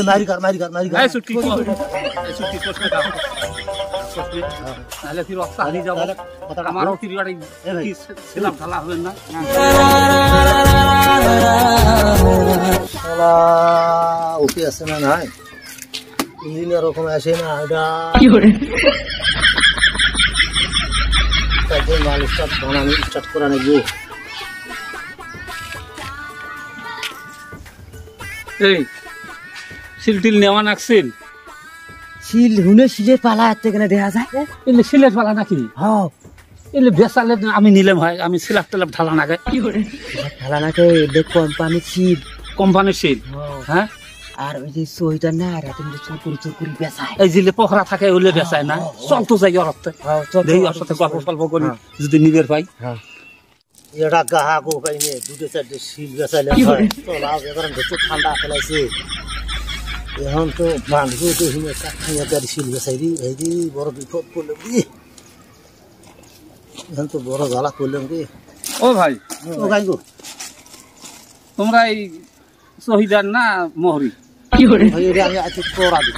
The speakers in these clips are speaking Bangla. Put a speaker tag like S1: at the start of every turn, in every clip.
S1: মারি কর
S2: এই সুটকি কষ্ট দাও তাহলে ফির অক্সা হারিয়ে যাবো আমারও ফির গাড়ি ছিলাম ঢালা হবে না
S1: শালা ওকে আসে না নাই ইঞ্জিনিয়ার ওরকম আসে না এটা তারপর মাল স্টার্ট করা নাকি
S2: এই সিলটিল নেওয়া নাকছিল
S3: শিল হুনে শিলের পালা এখানে দেখা যায়
S2: এলে সিলেট পালা নাকি
S3: হ্যাঁ
S2: এলে বেসালে আমি নিলাম হয় আমি সিলাপ টেলাপ ঢালা নাগে
S3: ঢালা নাকে কোম্পানির শিল
S2: কোম্পানির সিল হ্যাঁ
S3: আর ওই যে সইটা না রাতে চোর করে বেচায়
S2: এই জিলে পোখরা থাকে ওলে বেচায় না চলতো যাই অর্থে দেই ওর সাথে গল্প সল্প করি যদি নিবের পাই
S1: এটা গাহাক ওখানে দুটো চারটে শিল বেচাইলে চলা এবার ঠান্ডা ফেলাইছে এখন তো মানুষ তো গাড়ি শিল বেচাই দি বড় বিপদ পড়লাম দি এখন তো বড় জ্বালা করলাম রে
S2: ও ভাই
S1: ও গাই গো
S2: তোমরা এই শহীদার না মোহরি
S1: ভাই এটা আমি আজকে পড়া দিই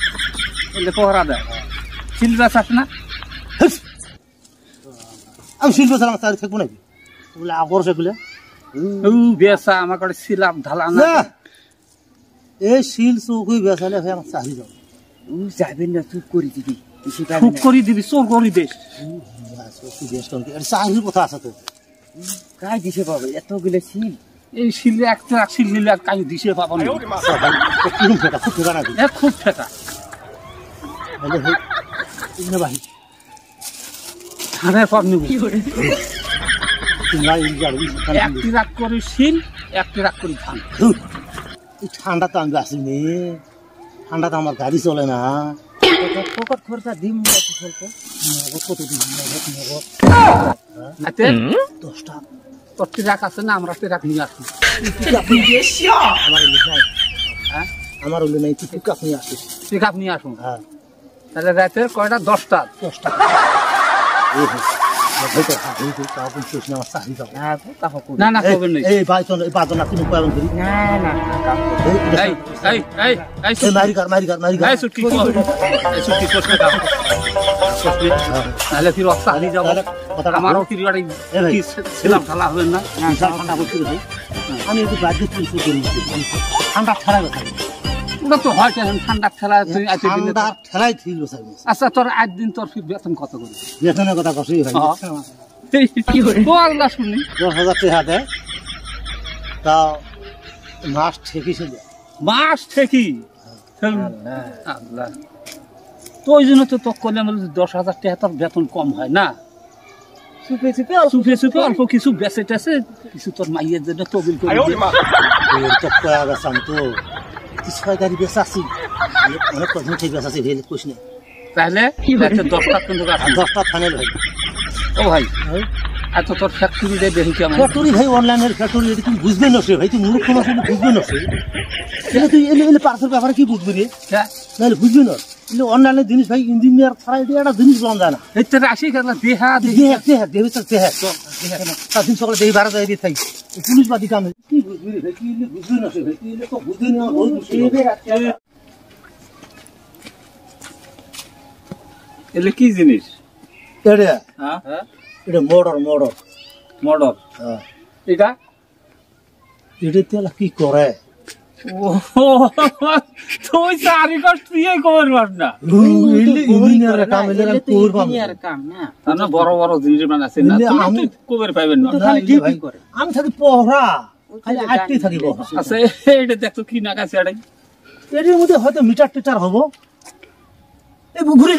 S2: এলে পোহরা দেয় শিল বেচাস না
S1: আমি শিল বেচালাম তার থাকবো নাকি বলে আগর সেগুলো
S2: বেচা আমার কাছে সিলাপ ঢালা না
S1: এই শিল চৌকুই বেচালে ভাই আমার চাহি যাও
S3: যাবেন না চুপ করে দিবি
S2: খুব করে দিবি চোর করি দিস
S1: চাহির কথা আছে তো
S3: কাজ দিছে পাবে এতগুলো শিল
S2: এই শিলে একটা শিল নিলে আর কাজ দিছে পাবো না
S1: খুব ঠেকা নাকি
S2: খুব ঠেকা
S1: ভাই
S2: ধানের পর নিবি
S1: ঠান্ডা
S2: একটি রাগ করি শিল একটি রাগ করি ধান
S1: তো আমি আসিনি ঠান্ডা তো আমার গাড়ি চলে না
S3: পকেট খরচা দিম স্বল্প
S1: কত দিন
S2: আচ্ছা
S1: 10টা
S2: তোর রাখ আছে না আমরা রাখ নিয়ে আসি
S1: আমার নাই হ্যাঁ আমার ওলে নাই তুই পিক আপ নিয়ে আসিস
S2: পিক আপ নিয়ে আসুন
S1: হ্যাঁ
S2: তাহলে রাতের কয়টা 10টা না না করবেন না
S1: এই ভাই চল এই বাজনা তুমি পাবেন করি
S3: না না
S2: এই
S1: মারি কর
S2: এই সুটকি কষ্ট দাও তাহলে ফির অক্সা হারিয়ে যাবো আমারও ফির গাড়ি ছিলাম ঢালা হবে না
S1: ঠান্ডা করছি ভাই আমি একটু বাড়িতে তুলছি ঠান্ডা ঠেলা কথা
S2: ওটা তো হয় ঠান্ডা ঠেলা
S1: ঠান্ডা ঠেলাই ঠিক
S2: আচ্ছা তোর আজ দিন তোর বেতন কত করে
S1: বেতনের কথা কষই ভাই
S2: শুনি
S1: 10,000 টাকা দেয় তা মাস ঠেকি ছিল
S2: মাস ঠেকি আল্লাহ তো ওই জন্য তো তোর করলাম 10,000 টাকা তোর বেতন কম হয় না চুপে অল্প কিছু বেঁচে টেছে কিছু তোর মাইয়ের জন্য তবিল করে
S1: তো ছয় গাড়ি বেচাছি অনেক কদিন ঠিক বেচাছি ভেলে কোশ নেই
S2: তাহলে 10টা কিন্তু
S1: 10টা ফাইনাল ভাই
S2: ও ভাই এত তোর ফ্যাক্টরি দেয় দেখি কেমন
S1: ফ্যাক্টরি ভাই অনলাইনের ফ্যাক্টরি এটা তুমি বুঝবে না সে ভাই তুই মূর্খ না বুঝবে না সে এলে তুই এলে পার্সেল ব্যাপারে কি বুঝবি রে নাহলে বুঝবি না এলে অনলাইনের জিনিস ভাই ইঞ্জিনিয়ার ছাড়া এটা একটা জিনিস বন্ধ যায় না
S2: এর থেকে আসি খেলা দেহা
S1: দেবে তার দিন সকালে দেহি 12 দিয়ে থাই পুলিশ বাদী কামে কি বুঝবি রে ভাই তুই বুঝবি না সে ভাই তুই তো বুঝবি না বহুত মুশকিল
S2: এলে কি জিনিস
S1: এটা
S2: হ্যাঁ
S1: এটা মোটর
S2: হ্যাঁ এটা
S1: তেলা কি করে
S2: তুই চারি কষ্ট দিয়ে কর না
S1: ইঞ্জিনিয়ারের কাম এলে
S3: কাম না
S2: না বড় বড় জিনিস বানাছে না তুমি কবের পাইবেন না
S1: আমি থাকি পহরা খালি আটটি থাকি পহরা
S2: আচ্ছা এটা দেখো কি নাগাছে এটাই
S1: এর মধ্যে হয়তো মিটার টিটার হবো এই ঘুরে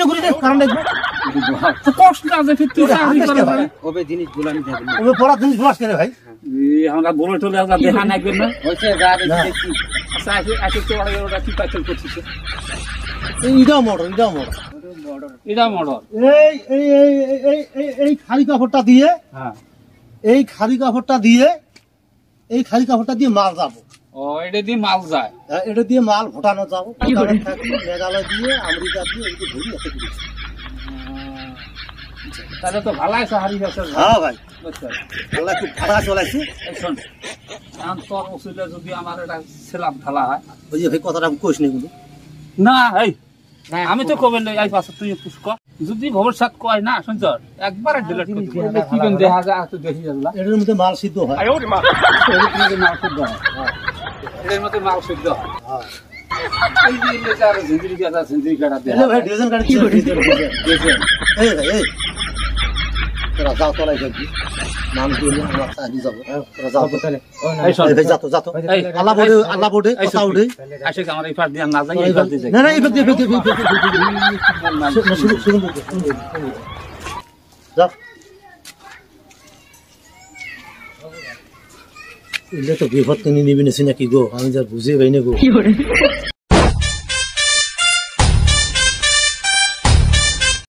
S1: কারণ দেখবো
S2: তো কষ্ট আছে ফির তুই চাকরি করে ভাই
S3: ওবে জিনিস গুলানি যাবে না
S1: ওবে পড়া জিনিস গুলাস করে ভাই
S2: আমরা বলে টলে আমরা দেখা নাইবেন না
S3: হইছে গাড়ি দেখি
S2: আচ্ছা আজকে তো ওরা কি পাইছেন করছিস
S1: এইটা মোটর
S2: এটা মডেল
S1: এই এই এই এই এই খালি কাপড়টা দিয়ে
S2: হ্যাঁ
S1: এই খালি কাপড়টা দিয়ে মাল যাবো
S2: ও এটা দিয়ে মাল যায়
S1: এটা দিয়ে মাল ভোটানো যাবো মেঘালয় দিয়ে আমেরিকা দিয়ে এদিকে ঘুরি এত
S2: তাহলে তো ভালো আছে হারি গেছে
S1: হ্যাঁ ভাই
S2: বুঝছো
S1: আল্লাহ খুব ভালো চলাইছে
S2: এই শোন এখন তোর ওষুধে যদি আমার এটা সেলাম ঢালা হয়
S1: ওই যে ভাই কথাটা আমি কইস নি কিন্তু
S2: না এই আমি তো কবে এই পাশে তুই পুষ কর যদি ভবিষ্যৎ কয় না শুনছ একবারে ডিলিট করে দিবি কি কোন দেখা যায় তো দেখি যাবলা
S1: এটার মধ্যে মাল সিদ্ধ হয়
S2: আরে ওরে মা এর মাল শুদ্ধ হয় এর মধ্যে মাল শুদ্ধ হয়
S1: হ্যাঁ
S2: এই যে লেজার জিন্দিগি কাটা দে
S1: এলে ভাই ডিজাইন কাটি কি ডিজাইন এই ভাই এই তোরা যাও চলাই যাবি নাম দিয়ে আমরা সাজি যাব তোরা যাও তাহলে
S2: এই শোন
S1: এই ভাই যাও যাও
S2: এই
S1: আল্লাহ বোর্ডে কথা উঠে
S2: আসে আমার এই পার দিয়ে না যাই এই পার দিয়ে যাই
S1: না না এই ব্যক্তি শুরু যাও এলে তো বিপদ কিনে নিবি নাকি গো আমি যা বুঝে পাই না গো